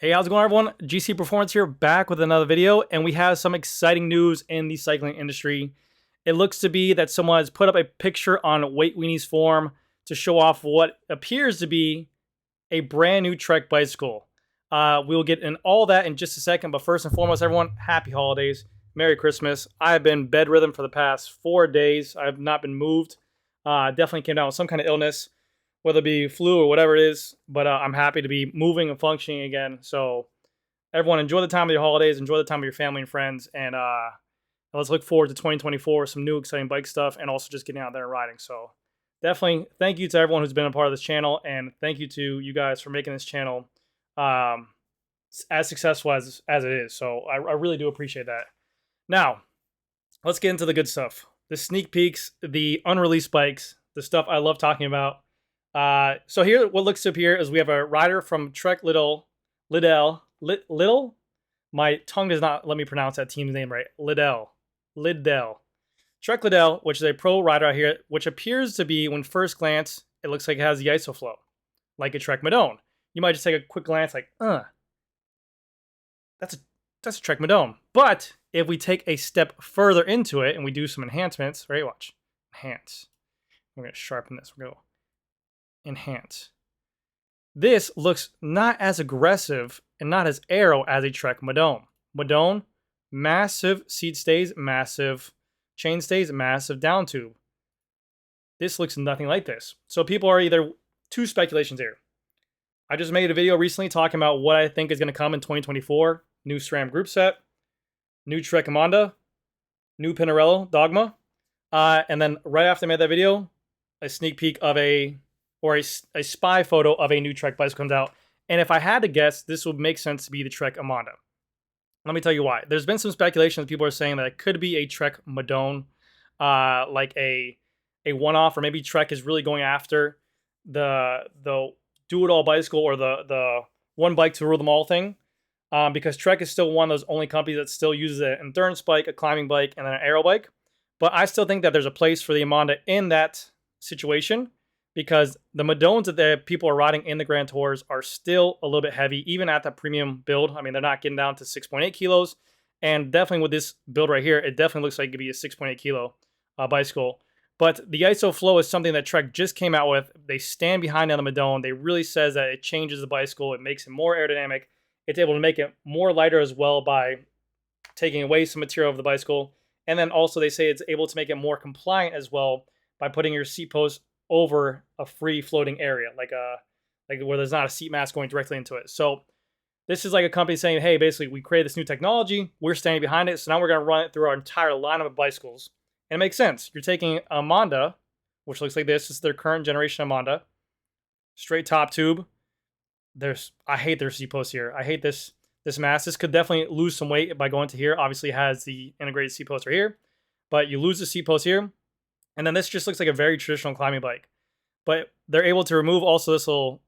Hey, how's it going, everyone? GC Performance here, back with another video, and we have some exciting news in the cycling industry. It looks to be that someone has put up a picture on Weight Weenies forum to show off what appears to be a brand new Trek bicycle. We'll get in all that in just a second, but first and foremost, everyone, happy holidays, Merry Christmas. I have been bedridden for the past 4 days. I have not been moved. Definitely came down with some kind of illness, whether it be flu or whatever it is. But I'm happy to be moving and functioning again. So everyone, enjoy the time of your holidays, enjoy the time of your family and friends, and let's look forward to 2024, some new exciting bike stuff, and also just getting out there and riding. So definitely thank you to everyone who's been a part of this channel, and thank you to you guys for making this channel as successful as it is. So I really do appreciate that. Now, let's get into the good stuff. The sneak peeks, the unreleased bikes, the stuff I love talking about. So here, what looks to appear is we have a rider from Trek Liddell. My tongue does not let me pronounce that team's name right. Liddell. Trek Liddell, which is a pro rider out here, which appears to be, when first glance, it looks like it has the ISOFlow, like a Trek Madone. You might just take a quick glance, like, that's a Trek Madone. But if we take a step further into it and we do some enhancements, right? Watch, enhance. We're gonna sharpen this. We're gonna go enhance. This looks not as aggressive and not as aero as a Trek Madone. Madone, massive seat stays, massive chain stays, massive down tube. This looks nothing like this. So people are either two speculations here. I just made a video recently talking about what I think is going to come in 2024. New SRAM group set, new Trek Emonda, new Pinarello Dogma. And then right after I made that video, a sneak peek of a spy photo of a new Trek bicycle comes out. And if I had to guess, this would make sense to be the Trek Emonda. Let me tell you why. There's been some speculation that people are saying that it could be a Trek Madone, like a one-off, or maybe Trek is really going after the do-it-all bicycle, or the one bike to rule them all thing. Because Trek is still one of those only companies that still uses an endurance bike, a climbing bike, and then an aero bike. But I still think that there's a place for the Emonda in that situation, because the Madones that the people are riding in the Grand Tours are still a little bit heavy, even at that premium build. I mean, they're not getting down to 6.8 kilos. And definitely with this build right here, it definitely looks like it could be a 6.8 kilo bicycle. But the ISOFlow is something that Trek just came out with. They stand behind it on the Madone. They really says that it changes the bicycle. It makes it more aerodynamic. It's able to make it more lighter as well by taking away some material of the bicycle. And then also they say it's able to make it more compliant as well by putting your seat post over a free floating area, like where there's not a seat mass going directly into it. So this is like a company saying, hey, basically we created this new technology, we're standing behind it, so now we're going to run it through our entire lineup of bicycles. And it makes sense. You're taking a Emonda, which looks like this is their current generation Emonda, straight top tube. I hate their seat post here. I hate this mass. This could definitely lose some weight by going to here. Obviously it has the integrated seat post right here, but you lose the seat post here. And then this just looks like a very traditional climbing bike. But they're able to remove also this little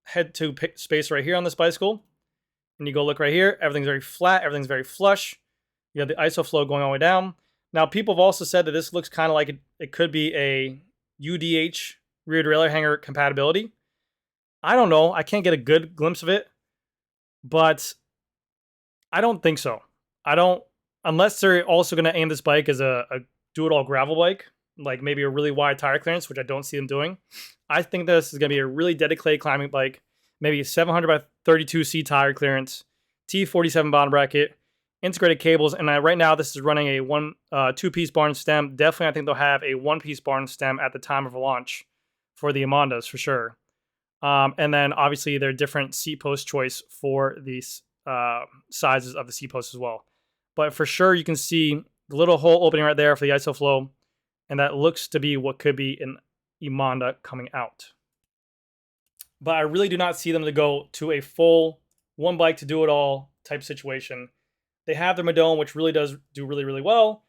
head tube space right here on this bicycle. And you go look right here. Everything's very flat. Everything's very flush. You have the ISOFlow going all the way down. Now, people have also said that this looks kind of like it could be a UDH rear derailleur hanger compatibility. I don't know. I can't get a good glimpse of it. But I don't think so. Unless they're also going to aim this bike as a do-it-all gravel bike, like maybe a really wide tire clearance, which I don't see them doing. I think this is going to be a really dedicated climbing bike, maybe a 700 by 32C tire clearance, T47 bottom bracket, integrated cables, and right now this is running a two-piece barn stem. Definitely, I think they'll have a one-piece barn stem at the time of launch for the Emondas for sure. And then obviously their different seat post choice for these sizes of the seat post as well. But for sure, you can see the little hole opening right there for the ISOFlow. And that looks to be what could be an Emonda coming out. But I really do not see them to go to a full one bike to do it all type situation. They have their Madone, which really does do really, really well.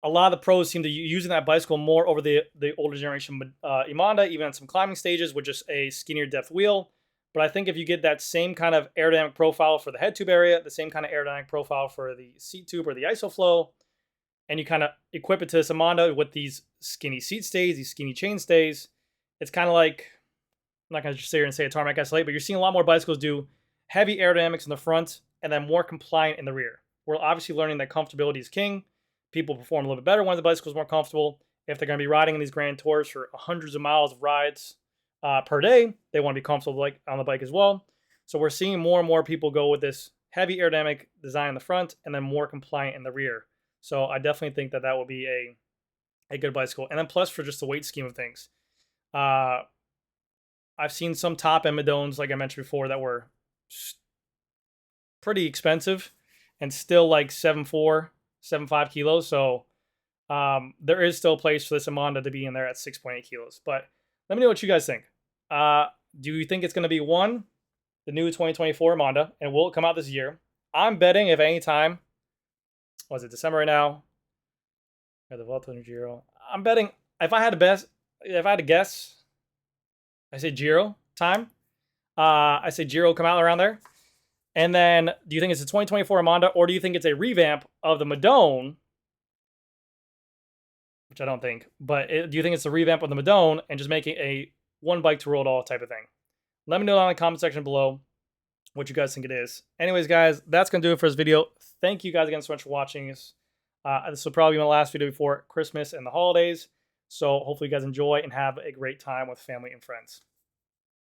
A lot of the pros seem to be using that bicycle more over the older generation Emonda, even on some climbing stages with just a skinnier depth wheel. But I think if you get that same kind of aerodynamic profile for the head tube area, the same kind of aerodynamic profile for the seat tube or the ISOFlow, and you kind of equip it to this Emonda with these skinny seat stays, these skinny chain stays, it's kind of like, I'm not going to just sit here and say a tarmac SLA, but you're seeing a lot more bicycles do heavy aerodynamics in the front, and then more compliant in the rear. We're obviously learning that comfortability is king. People perform a little bit better when the bicycle is more comfortable. If they're going to be riding in these grand tours for hundreds of miles of rides per day, they want to be comfortable like on the bike as well. So we're seeing more and more people go with this heavy aerodynamic design in the front and then more compliant in the rear. So I definitely think that that will be a good bicycle. And then plus for just the weight scheme of things, I've seen some top end Madones, like I mentioned before, that were pretty expensive and still like 7.4, 7.5 kilos. So there is still a place for this Emonda to be in there at 6.8 kilos. But let me know what you guys think. Do you think it's going to be the new 2024 Emonda, and will it come out this year? I'm betting if any time, was it December right now? Or the Vuelta and Giro. I'm betting if I had to guess, I say Giro time. I say Giro will come out around there. And then, do you think it's a 2024 Emonda, or do you think it's a revamp of the Madone? Which I don't think. But do you think it's a revamp of the Madone and just making a one bike to rule it all type of thing? Let me know down in the comment section below what you guys think it is. Anyways, guys, that's going to do it for this video. Thank you guys again so much for watching this. This will probably be my last video before Christmas and the holidays. So hopefully you guys enjoy and have a great time with family and friends.